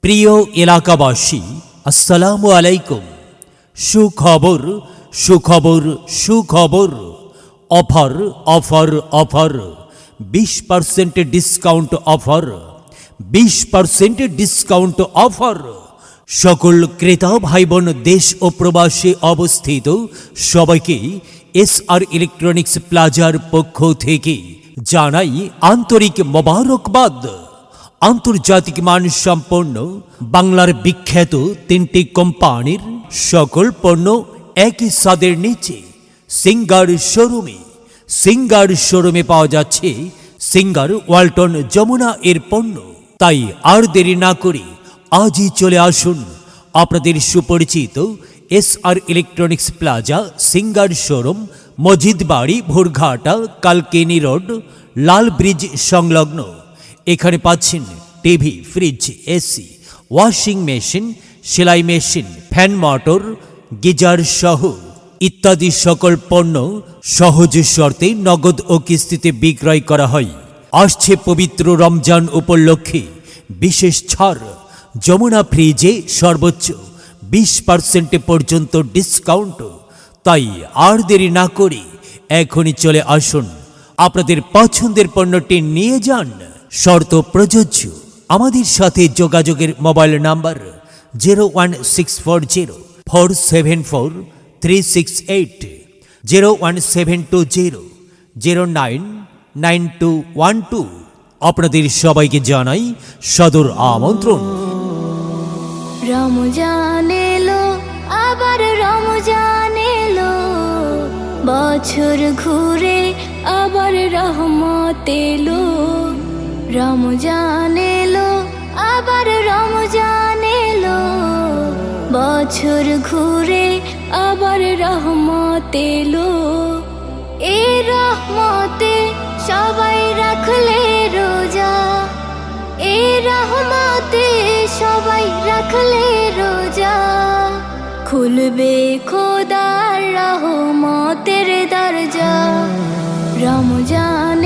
প্রিয় এলাকাবাসী, আসসালামু আলাইকুম। সুখবর সুখবর সুখবর, offer offer offer, 20% discount offer, 20% discount offer. সকল ক্রেতা ভাই বোন দেশ ও প্রবাসে অবস্থিত সবাইকে SR ইলেকট্রনিক্স প্লাজার পক্ষ থেকে জানাই আন্তরিক মোবারকবাদ। আন্তর্জাতিক মানসম্পন্ন বাংলার বিখ্যাত 3টি কোম্পানির সকল পণ্য একই ছাদের নিচে সিঙ্গার শোরুমে পাওয়া যাচ্ছে সিঙ্গার ওয়ালটন যমুনা এর পণ্য। তাই আর দেরি না করে আজই চলে আসুন আপনাদের সুপরিচিত SR electronics plaza singer showroom, মসজিদ বাড়ি, ভোরঘাটা, কালকেনি রোড, লাল ব্রিজ সংলগ্ন। এখানে পাচ্ছেন TV, fridge, AC, washing machine, সেলাই মেশিন, ফ্যান, মোটর, গিজার সহ ইত্যাদি সকল পণ্য সহজ শর্তে নগদ ও কিস্তিতে বিক্রয় করা হয়। আসছে পবিত্র রমজান উপলক্ষে বিশেষ ছাড়। যমুনা ফ্রিজে সর্বোচ্চ 20% পর্যন্ত ডিসকাউন্ট। তাই আর দেরি না করে এখনই চলে আসুন, আপনাদের পছন্দের পণ্যটি নিয়ে যান। শর্ত প্রযোজ্য। আমাদের সাথে যোগাযোগের মোবাইল নাম্বার 01640474368, 01720099212। আপনাদের সবাইকে জানাই সদর আমন্ত্রণ। রমজান এলো, আবার রমজান এলো, বছর ঘুরে আবার রহমত এলো। রমজান এলো, আবার রমজান এলো, বছর ঘুরে আবার রহমত এলো। এই রহমতে সবাই রাখলে রোজা, এই রহমতে সবাই রাখলে রোজা, খুলবে খোদার রহমতের দরজা। রমজান